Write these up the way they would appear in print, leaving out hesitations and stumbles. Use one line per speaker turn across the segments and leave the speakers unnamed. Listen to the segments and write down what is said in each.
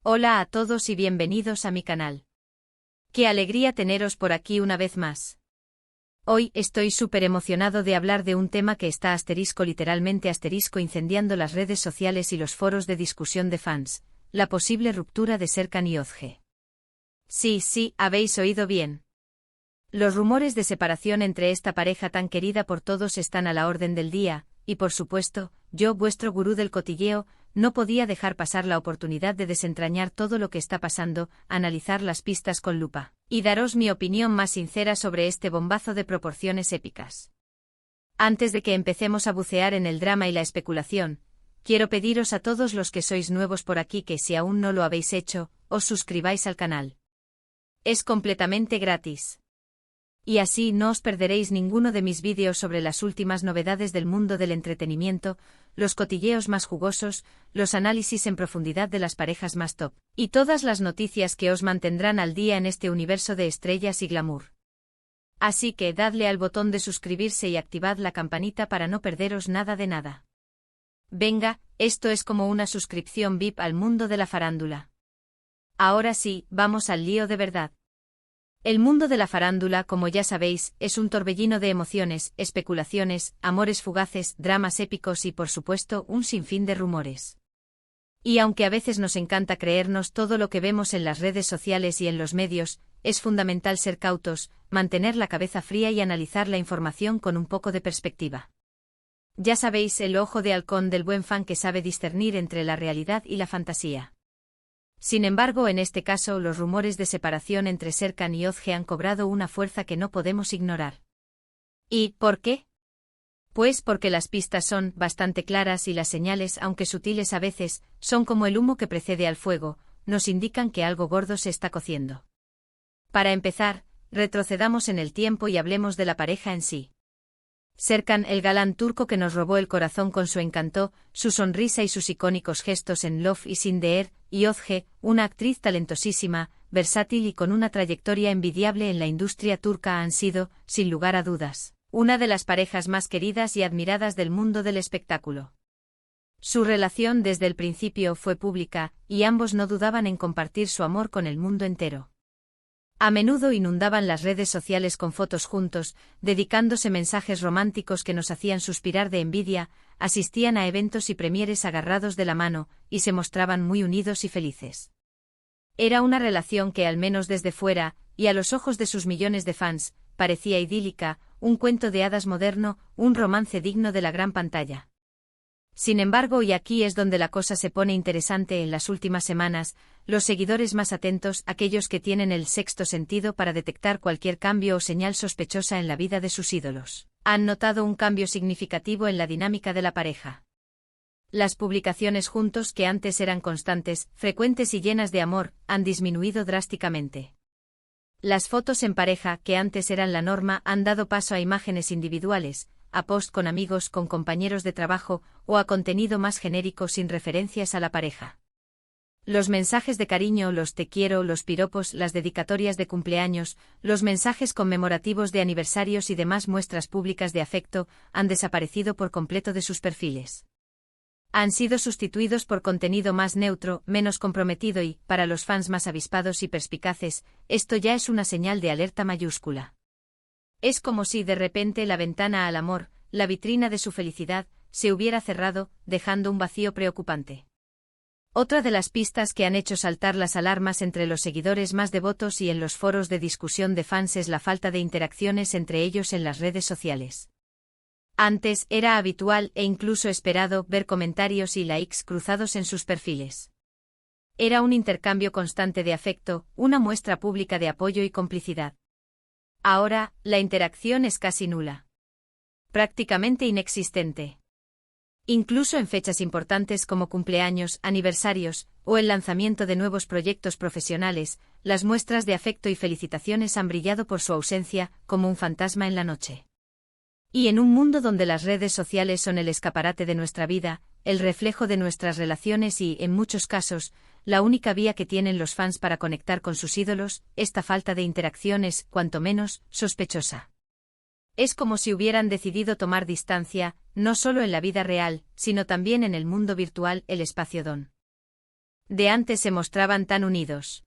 Hola a todos y bienvenidos a mi canal. Qué alegría teneros por aquí una vez más. Hoy estoy súper emocionado de hablar de un tema que está literalmente incendiando las redes sociales y los foros de discusión de fans, la posible ruptura de Serkan y Özge. Sí, habéis oído bien. Los rumores de separación entre esta pareja tan querida por todos están a la orden del día, y por supuesto, yo, vuestro gurú del cotilleo, no podía dejar pasar la oportunidad de desentrañar todo lo que está pasando, analizar las pistas con lupa, y daros mi opinión más sincera sobre este bombazo de proporciones épicas. Antes de que empecemos a bucear en el drama y la especulación, quiero pediros a todos los que sois nuevos por aquí que si aún no lo habéis hecho, os suscribáis al canal. Es completamente gratis. Y así no os perderéis ninguno de mis vídeos sobre las últimas novedades del mundo del entretenimiento, los cotilleos más jugosos, los análisis en profundidad de las parejas más top, y todas las noticias que os mantendrán al día en este universo de estrellas y glamour. Así que dadle al botón de suscribirse y activad la campanita para no perderos nada de nada. Venga, esto es como una suscripción VIP al mundo de la farándula. Ahora sí, vamos al lío de verdad. El mundo de la farándula, como ya sabéis, es un torbellino de emociones, especulaciones, amores fugaces, dramas épicos y, por supuesto, un sinfín de rumores. Y aunque a veces nos encanta creernos todo lo que vemos en las redes sociales y en los medios, es fundamental ser cautos, mantener la cabeza fría y analizar la información con un poco de perspectiva. Ya sabéis, el ojo de halcón del buen fan que sabe discernir entre la realidad y la fantasía. Sin embargo, en este caso, los rumores de separación entre Serkan y Özge han cobrado una fuerza que no podemos ignorar. ¿Y por qué? Pues porque las pistas son bastante claras y las señales, aunque sutiles a veces, son como el humo que precede al fuego, nos indican que algo gordo se está cociendo. Para empezar, retrocedamos en el tiempo y hablemos de la pareja en sí. Serkan, el galán turco que nos robó el corazón con su encanto, su sonrisa y sus icónicos gestos en Love is in the air, y Özge, una actriz talentosísima, versátil y con una trayectoria envidiable en la industria turca han sido, sin lugar a dudas, una de las parejas más queridas y admiradas del mundo del espectáculo. Su relación desde el principio fue pública, y ambos no dudaban en compartir su amor con el mundo entero. A menudo inundaban las redes sociales con fotos juntos, dedicándose mensajes románticos que nos hacían suspirar de envidia, asistían a eventos y premieres agarrados de la mano, y se mostraban muy unidos y felices. Era una relación que, al menos desde fuera, y a los ojos de sus millones de fans, parecía idílica, un cuento de hadas moderno, un romance digno de la gran pantalla. Sin embargo, y aquí es donde la cosa se pone interesante en las últimas semanas, los seguidores más atentos, aquellos que tienen el sexto sentido para detectar cualquier cambio o señal sospechosa en la vida de sus ídolos, han notado un cambio significativo en la dinámica de la pareja. Las publicaciones juntos, que antes eran constantes, frecuentes y llenas de amor, han disminuido drásticamente. Las fotos en pareja, que antes eran la norma, han dado paso a imágenes individuales, a post con amigos, con compañeros de trabajo, o a contenido más genérico sin referencias a la pareja. Los mensajes de cariño, los te quiero, los piropos, las dedicatorias de cumpleaños, los mensajes conmemorativos de aniversarios y demás muestras públicas de afecto, han desaparecido por completo de sus perfiles. Han sido sustituidos por contenido más neutro, menos comprometido y, para los fans más avispados y perspicaces, esto ya es una señal de alerta mayúscula. Es como si de repente la ventana al amor, la vitrina de su felicidad, se hubiera cerrado, dejando un vacío preocupante. Otra de las pistas que han hecho saltar las alarmas entre los seguidores más devotos y en los foros de discusión de fans es la falta de interacciones entre ellos en las redes sociales. Antes era habitual e incluso esperado ver comentarios y likes cruzados en sus perfiles. Era un intercambio constante de afecto, una muestra pública de apoyo y complicidad. Ahora, la interacción es casi nula. Prácticamente inexistente. Incluso en fechas importantes como cumpleaños, aniversarios, o el lanzamiento de nuevos proyectos profesionales, las muestras de afecto y felicitaciones han brillado por su ausencia, como un fantasma en la noche. Y en un mundo donde las redes sociales son el escaparate de nuestra vida, el reflejo de nuestras relaciones y, en muchos casos, la única vía que tienen los fans para conectar con sus ídolos, esta falta de interacción es, cuanto menos, sospechosa. Es como si hubieran decidido tomar distancia, no solo en la vida real, sino también en el mundo virtual, el espacio don. de antes se mostraban tan unidos.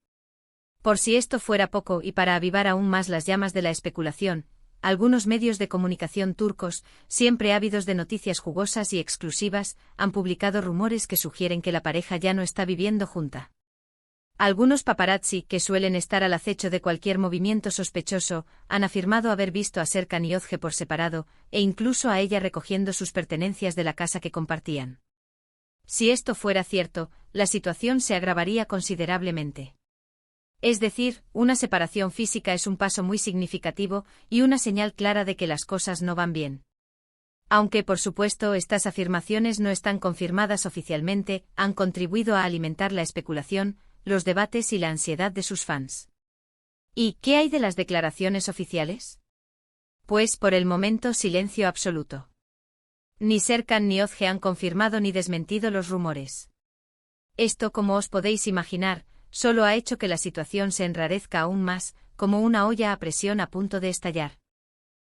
Por si esto fuera poco y para avivar aún más las llamas de la especulación, algunos medios de comunicación turcos, siempre ávidos de noticias jugosas y exclusivas, han publicado rumores que sugieren que la pareja ya no está viviendo junta. Algunos paparazzi, que suelen estar al acecho de cualquier movimiento sospechoso, han afirmado haber visto a Serkan y Özge por separado, e incluso a ella recogiendo sus pertenencias de la casa que compartían. Si esto fuera cierto, la situación se agravaría considerablemente. Es decir, una separación física es un paso muy significativo y una señal clara de que las cosas no van bien. Aunque, por supuesto, estas afirmaciones no están confirmadas oficialmente, han contribuido a alimentar la especulación, los debates y la ansiedad de sus fans. ¿Y qué hay de las declaraciones oficiales? Pues por el momento silencio absoluto. Ni Serkan ni Özge han confirmado ni desmentido los rumores. Esto, como os podéis imaginar, solo ha hecho que la situación se enrarezca aún más, como una olla a presión a punto de estallar.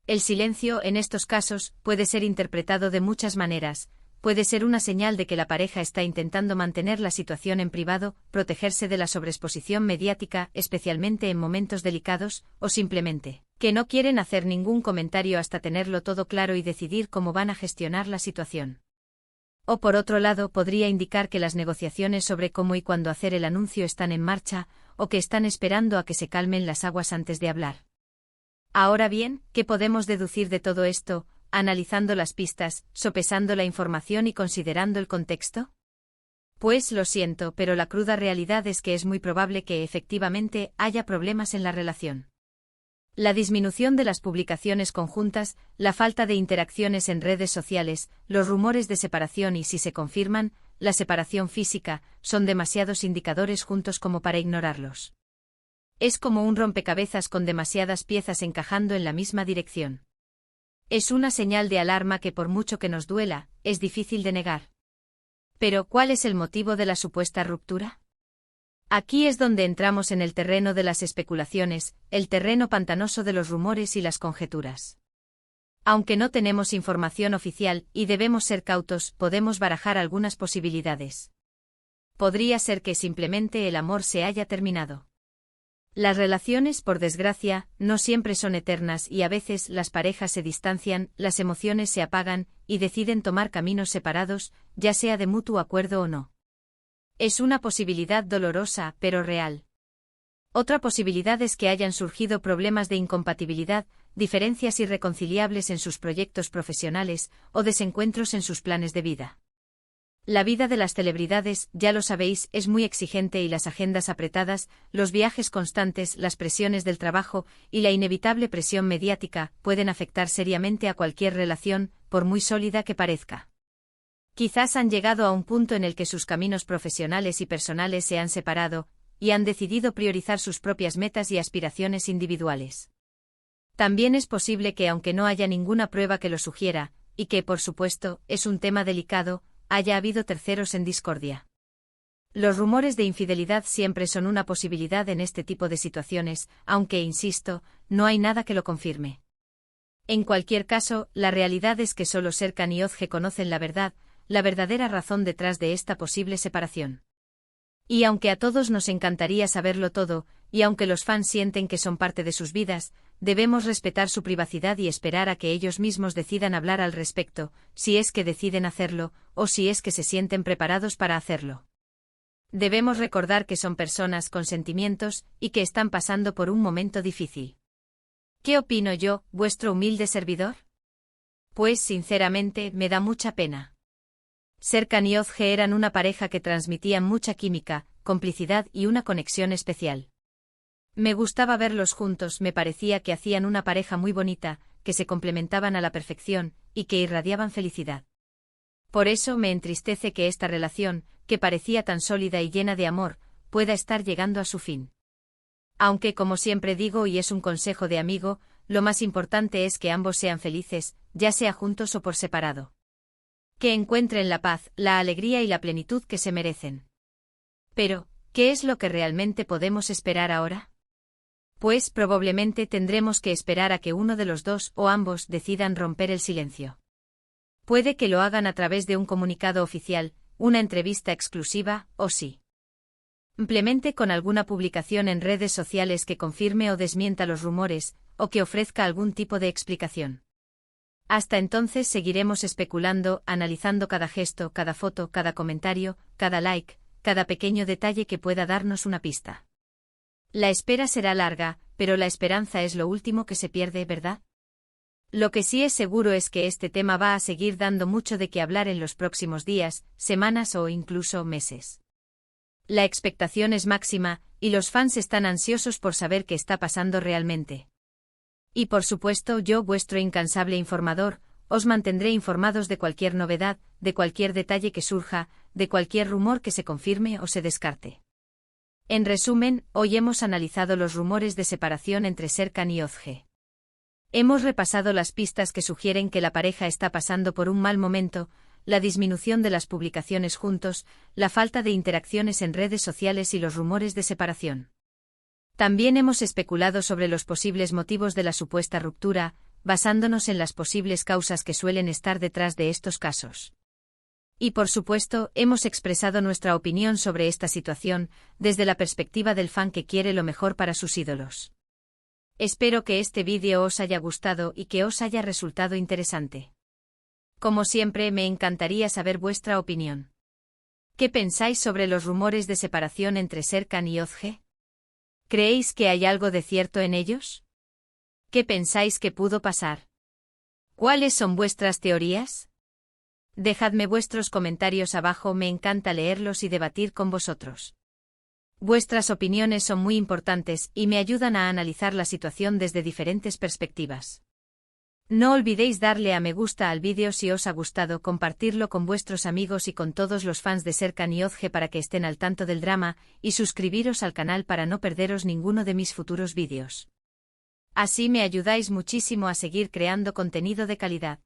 El silencio, en estos casos, puede ser interpretado de muchas maneras. Puede ser una señal de que la pareja está intentando mantener la situación en privado, protegerse de la sobreexposición mediática, especialmente en momentos delicados, o simplemente, que no quieren hacer ningún comentario hasta tenerlo todo claro y decidir cómo van a gestionar la situación. O por otro lado, podría indicar que las negociaciones sobre cómo y cuándo hacer el anuncio están en marcha, o que están esperando a que se calmen las aguas antes de hablar. Ahora bien, ¿qué podemos deducir de todo esto, analizando las pistas, sopesando la información y considerando el contexto? Pues lo siento, pero la cruda realidad es que es muy probable que efectivamente haya problemas en la relación. La disminución de las publicaciones conjuntas, la falta de interacciones en redes sociales, los rumores de separación y, si se confirman, la separación física, son demasiados indicadores juntos como para ignorarlos. Es como un rompecabezas con demasiadas piezas encajando en la misma dirección. Es una señal de alarma que, por mucho que nos duela, es difícil de negar. Pero, ¿cuál es el motivo de la supuesta ruptura? Aquí es donde entramos en el terreno de las especulaciones, el terreno pantanoso de los rumores y las conjeturas. Aunque no tenemos información oficial y debemos ser cautos, podemos barajar algunas posibilidades. Podría ser que simplemente el amor se haya terminado. Las relaciones, por desgracia, no siempre son eternas y a veces las parejas se distancian, las emociones se apagan y deciden tomar caminos separados, ya sea de mutuo acuerdo o no. Es una posibilidad dolorosa, pero real. Otra posibilidad es que hayan surgido problemas de incompatibilidad, diferencias irreconciliables en sus proyectos profesionales o desencuentros en sus planes de vida. La vida de las celebridades, ya lo sabéis, es muy exigente y las agendas apretadas, los viajes constantes, las presiones del trabajo y la inevitable presión mediática pueden afectar seriamente a cualquier relación, por muy sólida que parezca. Quizás han llegado a un punto en el que sus caminos profesionales y personales se han separado, y han decidido priorizar sus propias metas y aspiraciones individuales. También es posible que, aunque no haya ninguna prueba que lo sugiera, y que, por supuesto, es un tema delicado, haya habido terceros en discordia. Los rumores de infidelidad siempre son una posibilidad en este tipo de situaciones, aunque, insisto, no hay nada que lo confirme. En cualquier caso, la realidad es que solo Serkan y Özge conocen la verdad, la verdadera razón detrás de esta posible separación. Y aunque a todos nos encantaría saberlo todo, y aunque los fans sienten que son parte de sus vidas, debemos respetar su privacidad y esperar a que ellos mismos decidan hablar al respecto, si es que deciden hacerlo, o si es que se sienten preparados para hacerlo. Debemos recordar que son personas con sentimientos y que están pasando por un momento difícil. ¿Qué opino yo, vuestro humilde servidor? Pues sinceramente, me da mucha pena. Serkan y Özge eran una pareja que transmitían mucha química, complicidad y una conexión especial. Me gustaba verlos juntos, me parecía que hacían una pareja muy bonita, que se complementaban a la perfección, y que irradiaban felicidad. Por eso me entristece que esta relación, que parecía tan sólida y llena de amor, pueda estar llegando a su fin. Aunque, como siempre digo y es un consejo de amigo, lo más importante es que ambos sean felices, ya sea juntos o por separado. Que encuentren la paz, la alegría y la plenitud que se merecen. Pero, ¿qué es lo que realmente podemos esperar ahora? Pues probablemente tendremos que esperar a que uno de los dos o ambos decidan romper el silencio. Puede que lo hagan a través de un comunicado oficial, una entrevista exclusiva, o sí. Simplemente con alguna publicación en redes sociales que confirme o desmienta los rumores, o que ofrezca algún tipo de explicación. Hasta entonces seguiremos especulando, analizando cada gesto, cada foto, cada comentario, cada like, cada pequeño detalle que pueda darnos una pista. La espera será larga, pero la esperanza es lo último que se pierde, ¿verdad? Lo que sí es seguro es que este tema va a seguir dando mucho de qué hablar en los próximos días, semanas o incluso meses. La expectación es máxima, y los fans están ansiosos por saber qué está pasando realmente. Y por supuesto yo, vuestro incansable informador, os mantendré informados de cualquier novedad, de cualquier detalle que surja, de cualquier rumor que se confirme o se descarte. En resumen, hoy hemos analizado los rumores de separación entre Serkan y Özge. Hemos repasado las pistas que sugieren que la pareja está pasando por un mal momento, la disminución de las publicaciones juntos, la falta de interacciones en redes sociales y los rumores de separación. También hemos especulado sobre los posibles motivos de la supuesta ruptura, basándonos en las posibles causas que suelen estar detrás de estos casos. Y por supuesto, hemos expresado nuestra opinión sobre esta situación, desde la perspectiva del fan que quiere lo mejor para sus ídolos. Espero que este vídeo os haya gustado y que os haya resultado interesante. Como siempre, me encantaría saber vuestra opinión. ¿Qué pensáis sobre los rumores de separación entre Serkan y Özge? ¿Creéis que hay algo de cierto en ellos? ¿Qué pensáis que pudo pasar? ¿Cuáles son vuestras teorías? Dejadme vuestros comentarios abajo, me encanta leerlos y debatir con vosotros. Vuestras opiniones son muy importantes y me ayudan a analizar la situación desde diferentes perspectivas. No olvidéis darle a me gusta al vídeo si os ha gustado, compartirlo con vuestros amigos y con todos los fans de Serkan y Özge para que estén al tanto del drama, y suscribiros al canal para no perderos ninguno de mis futuros vídeos. Así me ayudáis muchísimo a seguir creando contenido de calidad.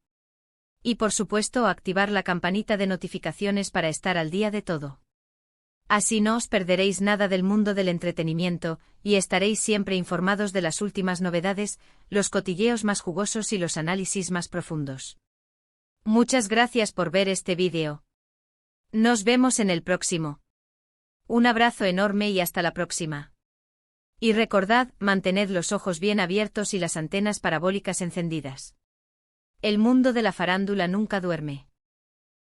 Y por supuesto activar la campanita de notificaciones para estar al día de todo. Así no os perderéis nada del mundo del entretenimiento, y estaréis siempre informados de las últimas novedades, los cotilleos más jugosos y los análisis más profundos. Muchas gracias por ver este vídeo. Nos vemos en el próximo. Un abrazo enorme y hasta la próxima. Y recordad, mantened los ojos bien abiertos y las antenas parabólicas encendidas. El mundo de la farándula nunca duerme.